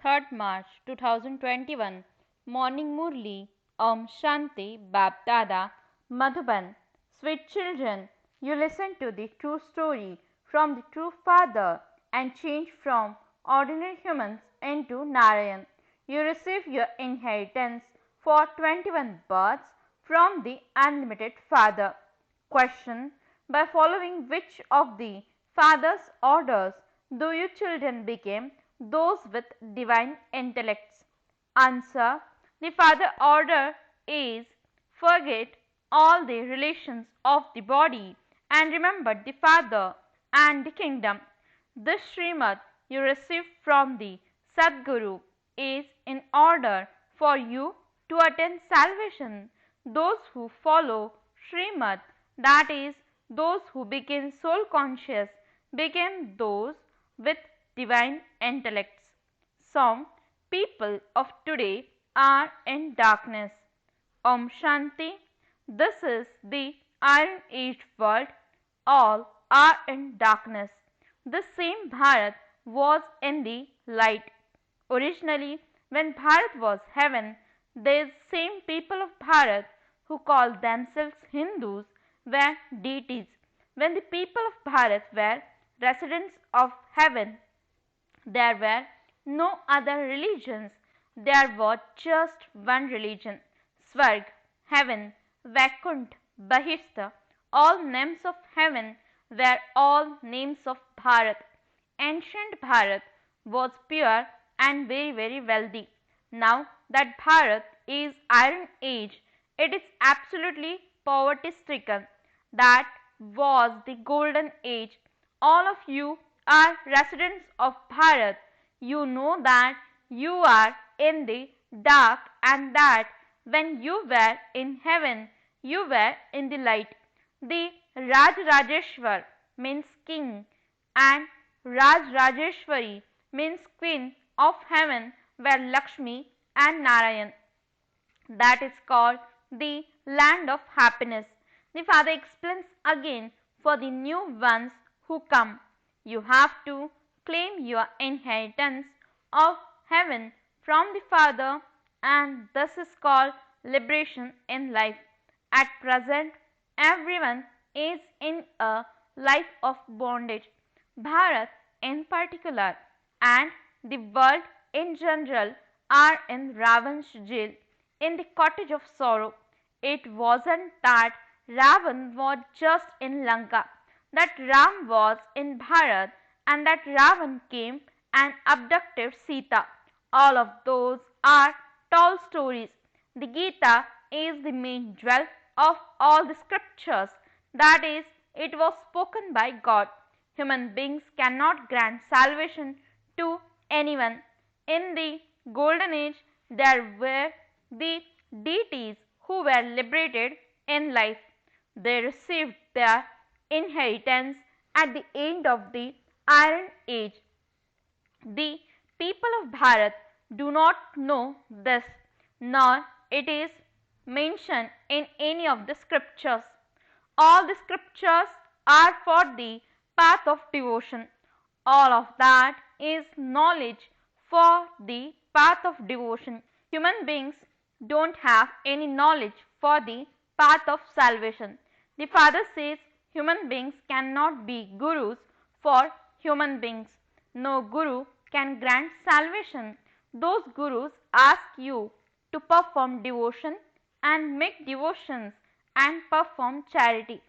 3rd March 2021, Morning Murli, Om Shanti, Bab Dada, Madhuban. Sweet children, you listen to the true story from the true Father and change from ordinary humans into Narayan. You receive your inheritance for 21 births from the unlimited Father. Question: by following which of the Father's orders do you children become those with divine intellects? Answer: the Father order is forget all the relations of the body and remember the Father and the kingdom. This Srimad you receive from the Sadguru is in order for you to attain salvation. Those who follow Srimad, that is, those who became soul conscious, became those with divine intellects. Song: people of today are in darkness. Om Shanti. This is the Iron Age world. All are in darkness. The same Bharat was in the light. Originally, when Bharat was heaven, these same people of Bharat who called themselves Hindus were deities. When the people of Bharat were residents of heaven, there were no other religions. There was just one religion: Swarg, heaven, Vaikunt, Bahishta. All names of heaven were all names of Bharat. Ancient Bharat was pure and very wealthy. Now that Bharat is Iron Age, it is absolutely poverty stricken. That was the golden age. All of you are residents of Bharat. You know that you are in the dark and that when you were in heaven, you were in the light. The Rajrajeshwar means king and Rajrajeshwari means queen of heaven were Lakshmi and Narayan. That is called the land of happiness. The Father explains again for the new ones who come. You have to claim your inheritance of heaven from the Father, and this is called liberation in life. At present, everyone is in a life of bondage. Bharat in particular and the world in general are in Ravan's jail, in the cottage of sorrow. It wasn't that Ravan was just in Lanka, that Ram was in Bharat, and that Ravan came and abducted Sita. All of those are tall stories. The Gita is the main jewel of all the scriptures. That is, it was spoken by God. Human beings cannot grant salvation to anyone. In the golden age, there were the deities who were liberated in life. They received their inheritance at the end of the Iron Age. The people of Bharat do not know this, nor it is mentioned in any of the scriptures. All the scriptures are for the path of devotion. All of that is knowledge for the path of devotion. Human beings don't have any knowledge for the path of salvation. The Father says human beings cannot be gurus for human beings. No guru can grant salvation. Those gurus ask you to perform devotion and make devotions and perform charity.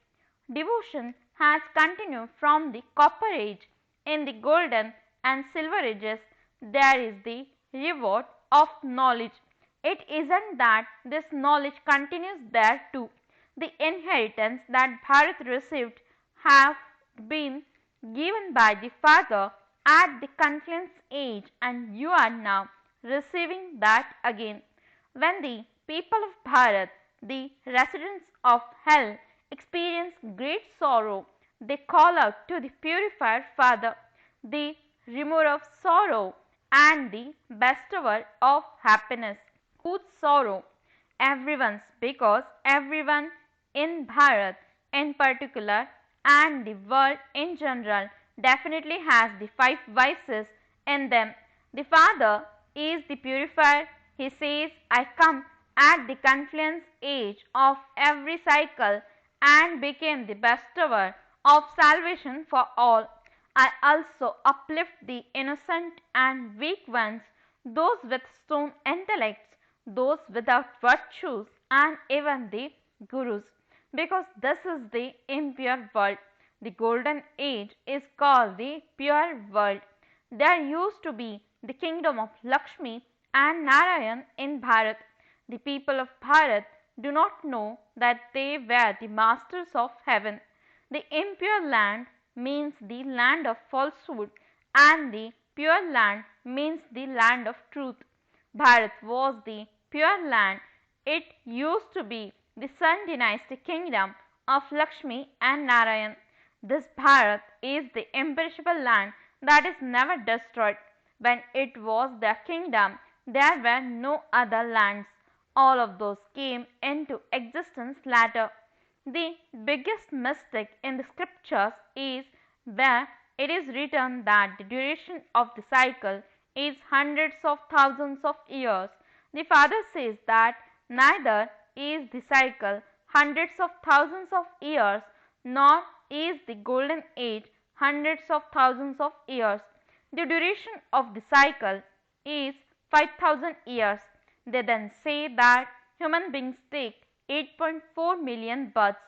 Devotion has continued from the copper age. In the golden and silver ages, there is the reward of knowledge. It isn't that this knowledge continues there too. The inheritance that Bharat received have been given by the Father at the confluence age, and you are now receiving that again. When the people of Bharat, the residents of hell, experience great sorrow, they call out to the purified Father, the remover of sorrow and the bestower of happiness. Whose sorrow? Everyone's, because everyone in Bharat in particular and the world in general definitely has the five vices in them. The Father is the purifier. He says, I come at the confluence age of every cycle and became the bestower of salvation for all. I also uplift the innocent and weak ones, those with stone intellects, those without virtues, and even the gurus, because this is the impure world. The golden age is called the pure world. There used to be the kingdom of Lakshmi and Narayan in Bharat. The people of Bharat do not know that they were the masters of heaven. The impure land means the land of falsehood, and the pure land means the land of truth. Bharat was the pure land. It used to be the Sun dynasty kingdom of Lakshmi and Narayan. This Bharat is the imperishable land that is never destroyed. When it was their kingdom, there were no other lands. All of those came into existence later. The biggest mistake in the scriptures is where it is written that the duration of the cycle is hundreds of thousands of years. The Father says that neither is the cycle hundreds of thousands of years, nor is the golden age hundreds of thousands of years. The duration of the cycle is 5000 years. They then say that human beings take 8.4 million births.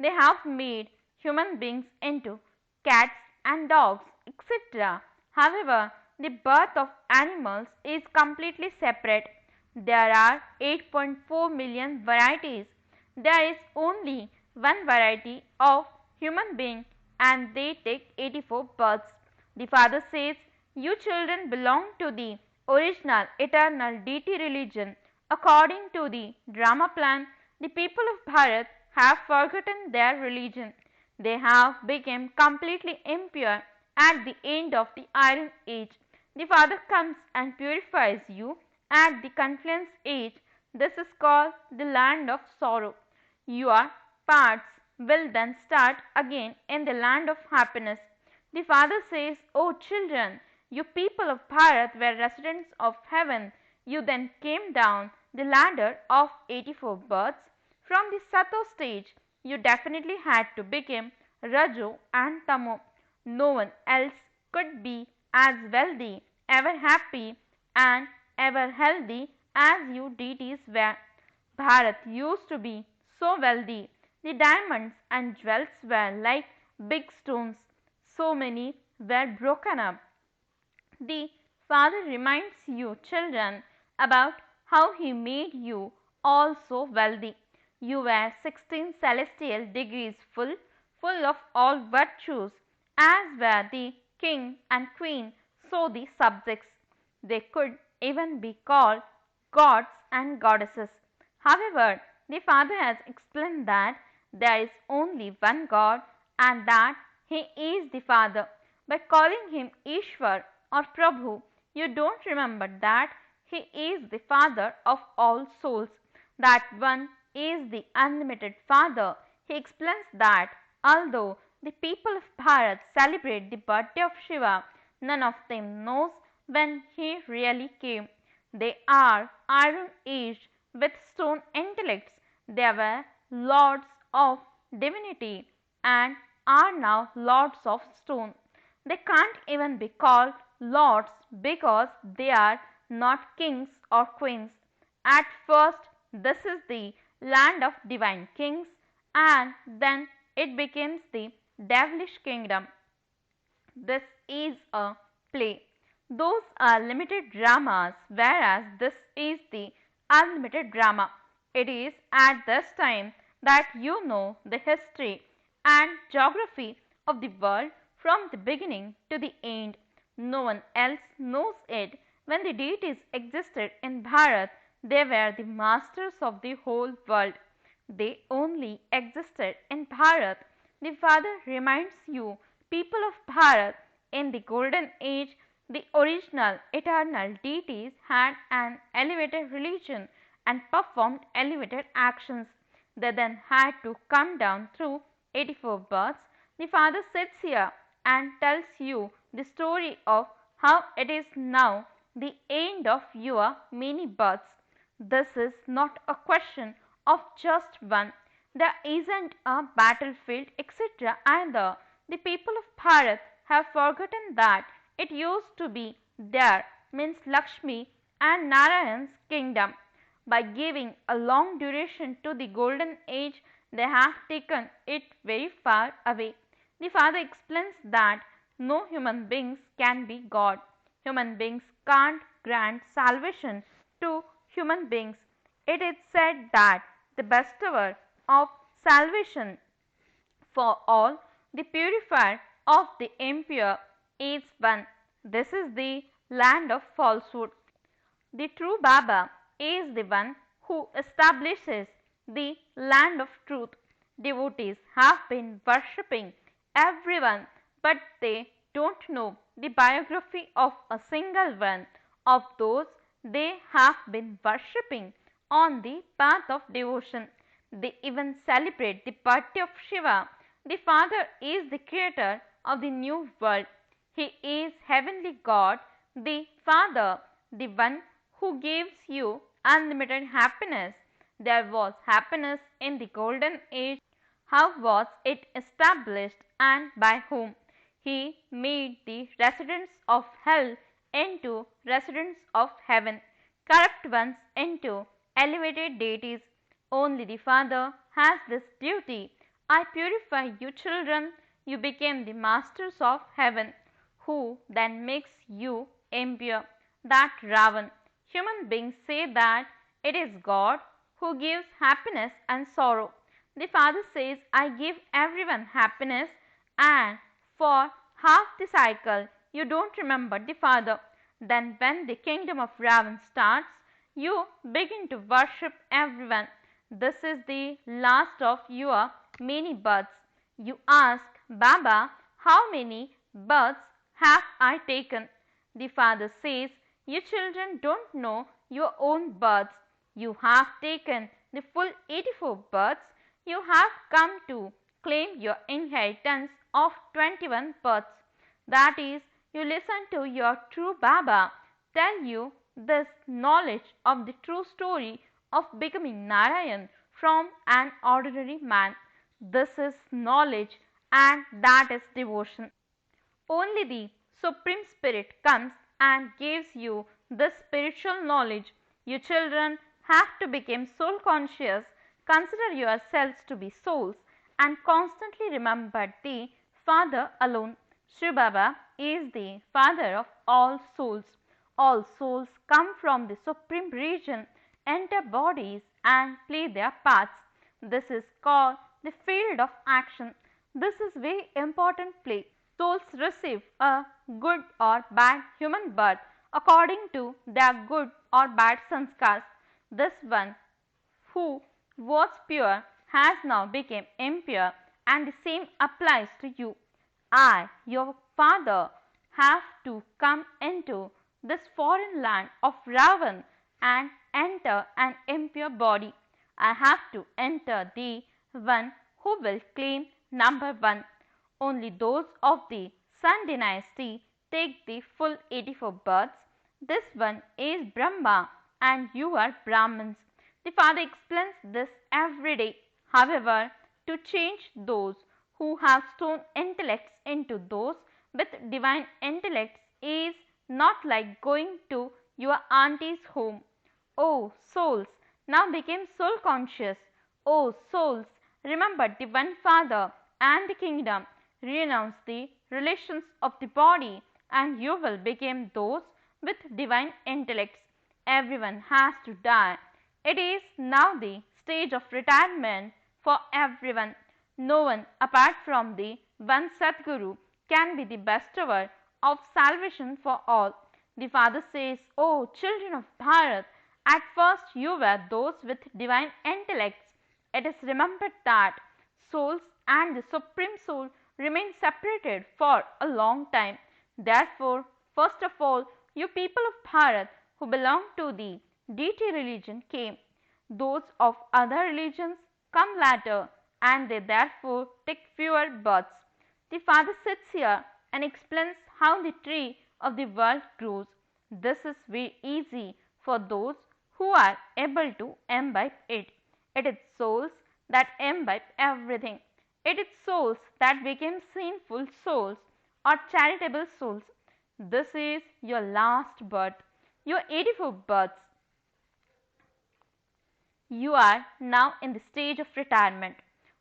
They have made human beings into cats and dogs, etc. However, the birth of animals is completely separate. There are 8.4 million varieties. There is only one variety of human being and they take 84 births. The Father says, you children belong to the original eternal deity religion. According to the drama plan, the people of Bharat have forgotten their religion. They have become completely impure at the end of the Iron Age. The Father comes and purifies you at the confluence age. This is called the land of sorrow. Your paths will then start again in the land of happiness. The Father says, O children, you people of Bharat were residents of heaven. You then came down the ladder of 84 births. From the Sato stage, you definitely had to become Rajo and Tamo. No one else could be as wealthy, ever happy, and ever healthy as you deities were. Bharat used to be so wealthy. The diamonds and jewels were like big stones. So many were broken up. The Father reminds you, children, about how He made you all so wealthy. You were 16 celestial degrees full of all virtues, as were the king and queen, so the subjects. They could even be called gods and goddesses. However, the Father has explained that there is only one God and that He is the Father. By calling Him Ishwar or Prabhu, you don't remember that He is the Father of all souls. That one is the unlimited Father. He explains that although the people of Bharat celebrate the birthday of Shiva, none of them knows when he really came. They are iron aged with stone intellects. They were lords of divinity and are now lords of stone. They can't even be called lords because they are not kings or queens. At first, this is the land of divine kings, and then it becomes the devilish kingdom. This is a play. Those are limited dramas, whereas this is the unlimited drama. It is at this time that you know the history and geography of the world from the beginning to the end. No one else knows it. When the deities existed in Bharat, they were the masters of the whole world. They only existed in Bharat. The Father reminds you, people of Bharat, in the golden age, the original eternal deities had an elevated religion and performed elevated actions. They then had to come down through 84 births. The Father sits here and tells you the story of how it is now the end of your many births. This is not a question of just one. There isn't a battlefield, etc. either. The people of Bharat have forgotten that it used to be there, means Lakshmi and Narayan's kingdom. By giving a long duration to the golden age, they have taken it very far away. The father explains that no human beings can be God. Human beings can't grant salvation to human beings. It is said that the bestower of salvation for all, the purifier of the impure, is one. This is the land of falsehood. The true Baba is the one who establishes the land of truth. Devotees have been worshipping everyone, but they don't know the biography of a single one of those they have been worshipping on the path of devotion. They even celebrate the birthday of Shiva. The Father is the creator of the new world. He is heavenly God, the Father, the one who gives you unlimited happiness. There was happiness in the golden age. How was it established and by whom? He made the residents of hell into residents of heaven, corrupt ones into elevated deities. Only the Father has this duty. I purify you children, you became the masters of heaven. Who then makes you impure? That Ravan. Human beings say that it is God who gives happiness and sorrow. The Father says, I give everyone happiness, and for half the cycle you don't remember the Father. Then, when the kingdom of Ravan starts, you begin to worship everyone. This is the last of your many births. You ask, Baba, how many births have I taken? The father says, you children don't know your own births. You have taken the full 84 births. You have come to claim your inheritance of 21 births. That is, you listen to your true Baba tell you this knowledge of the true story of becoming Narayan from an ordinary man. This is knowledge, and that is devotion. Only the Supreme Spirit comes and gives you this spiritual knowledge. You children have to become soul conscious, consider yourselves to be souls, and constantly remember the Father alone. Shiv Baba is the Father of all souls. All souls come from the supreme region, enter bodies, and play their parts. This is called the field of action. This is very important play. Souls receive a good or bad human birth according to their good or bad sanskars. This one who was pure has now become impure, and the same applies to you. I, your father, have to come into this foreign land of Ravan and enter an impure body. I have to enter the one who will claim number one. Only those of the Sun dynasty take the full 84 births. This one is Brahma and you are Brahmins. The father explains this every day. However, to change those who have stone intellects into those with divine intellects is not like going to your auntie's home. Oh souls, now became soul conscious. Oh souls, remember the one Father and the kingdom. Renounce the relations of the body, and you will become those with divine intellects. Everyone has to die. It is now the stage of retirement for everyone. No one apart from the one Sadguru can be the bestower of salvation for all. The father says, O children of Bharat, at first you were those with divine intellects. It is remembered that souls and the Supreme Soul remain separated for a long time. Therefore, first of all, you people of Bharat who belong to the deity religion came. Those of other religions come later, and they therefore take fewer births. The father sits here and explains how the tree of the world grows. This is very easy for those who are able to imbibe it. It is souls that imbibe everything. It is souls that became sinful souls or charitable souls. This is your last birth, your 84th birth. You are now in the stage of retirement.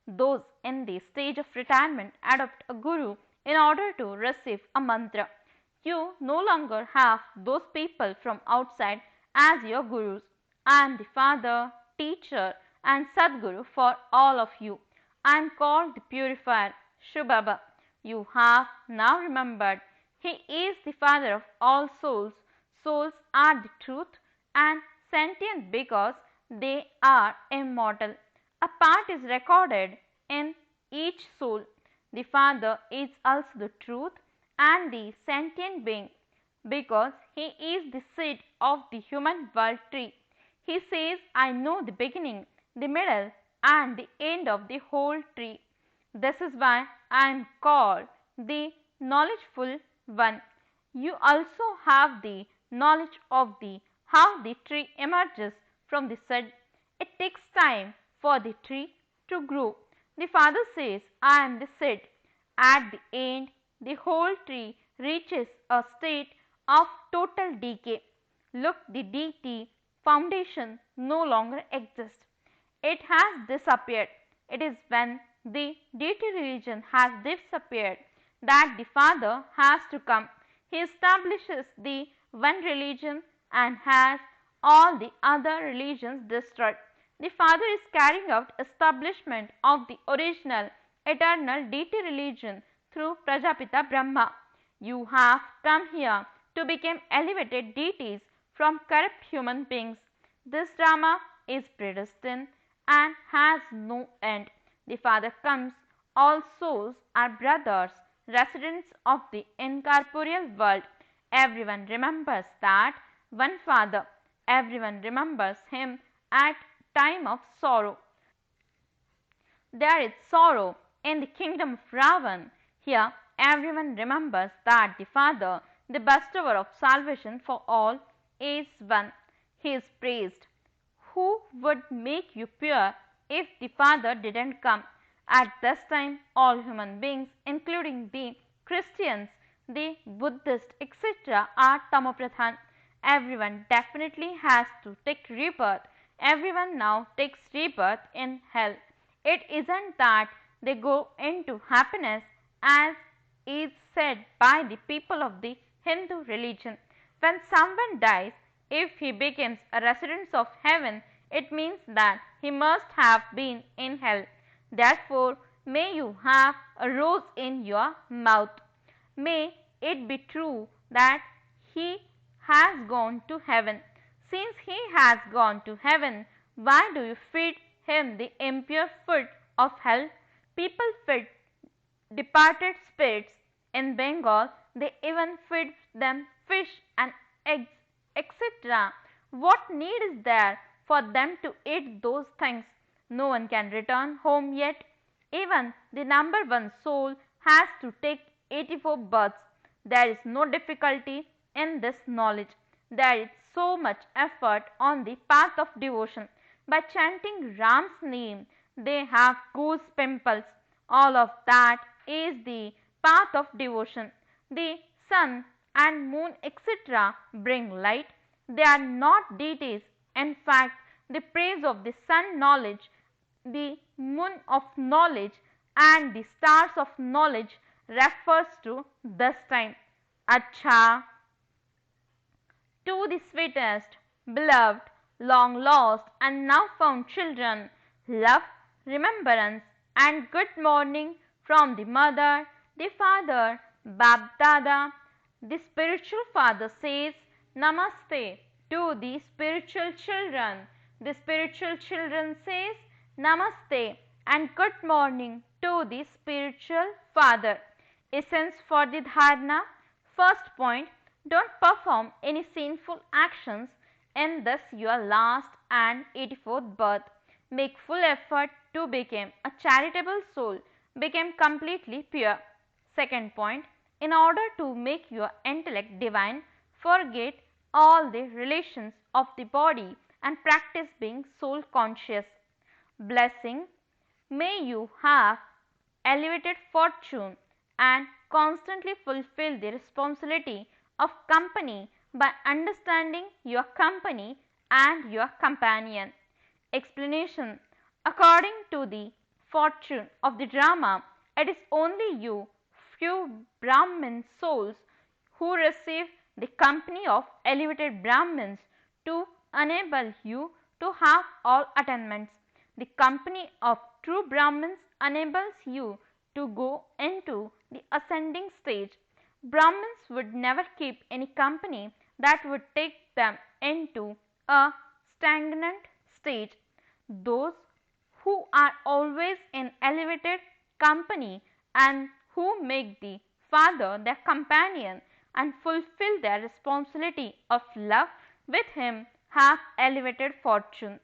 Those in the stage of retirement adopt a guru in order to receive a mantra. You no longer have those people from outside as your gurus. I am the father, teacher, and Sadguru for all of you. I am called the purifier, Shubaba. You have now remembered. He is the father of all souls. Souls are the truth and sentient because they are immortal. A part is recorded in each soul. The Father is also the truth and the sentient being because he is the seed of the human world tree. He says, I know the beginning, the middle, and the end of the whole tree. This is why I am called the knowledgeful one. You also have the knowledge of the how the tree emerges from the seed. It takes time for the tree to grow. The Father says, I am the seed. At the end, the whole tree reaches a state of total decay. Look, the deity foundation no longer exists. It has disappeared. It is when the deity religion has disappeared that the Father has to come. He establishes the one religion and has all the other religions destroyed. The Father is carrying out establishment of the original eternal deity religion through Prajapita Brahma. You have come here to become elevated deities from corrupt human beings. This drama is predestined and has no end. The Father comes, all souls are brothers, residents of the incorporeal world. Everyone remembers that one Father. Everyone remembers him at time of sorrow. There is sorrow in the kingdom of Ravan. Here everyone remembers that the Father, the bestower of salvation for all, is one. He is praised. Who would make you pure if the Father didn't come? At this time, all human beings, including the Christians, the Buddhists, etc., are tamopradhan. Everyone definitely has to take rebirth. Everyone now takes rebirth in hell. It isn't that they go into happiness as is said by the people of the Hindu religion. When someone dies, if he becomes a resident of heaven, it means that he must have been in hell. Therefore, may you have a rose in your mouth. May it be true that he has gone to heaven. Since he has gone to heaven, why do you feed him the impure food of hell? People feed departed spirits. In Bengal, they even feed them fish and eggs, etc. What need is there for them to eat those things? No one can return home yet. Even the number one soul has to take 84 births. There is no difficulty in this knowledge. There is so much effort on the path of devotion. By chanting Ram's name, they have goose pimples. All of that is the path of devotion. The sun and moon, etc., bring light. They are not deities. In fact, the praise of the sun knowledge, the moon of knowledge, and the stars of knowledge refers to this time. Acha, to the sweetest, beloved, long lost, and now found children, love, remembrance, and good morning from the mother, the father, Bab Dada. The spiritual father says Namaste to the spiritual children. The spiritual children says Namaste and good morning to the spiritual father. Essence for the dharana. First point, don't perform any sinful actions in this your last and 84th birth. Make full effort to become a charitable soul, become completely pure. Second point, in order to make your intellect divine, forget all the relations of the body and practice being soul conscious. Blessing, may you have elevated fortune and constantly fulfill the responsibility of company by understanding your company and your companion. Explanation, according to the fortune of the drama, it is only you, few Brahmin souls, who receive the company of elevated Brahmins to enable you to have all attainments. The company of true Brahmins enables you to go into the ascending stage. Brahmins would never keep any company that would take them into a stagnant stage. Those who are always in elevated company and who make the Father their companion and fulfill their responsibility of love with him have elevated fortune.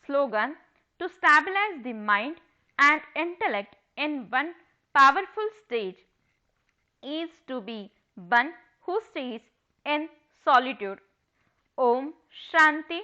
Slogan, to stabilize the mind and intellect in one powerful stage is to be one who stays in solitude. Om Shanti.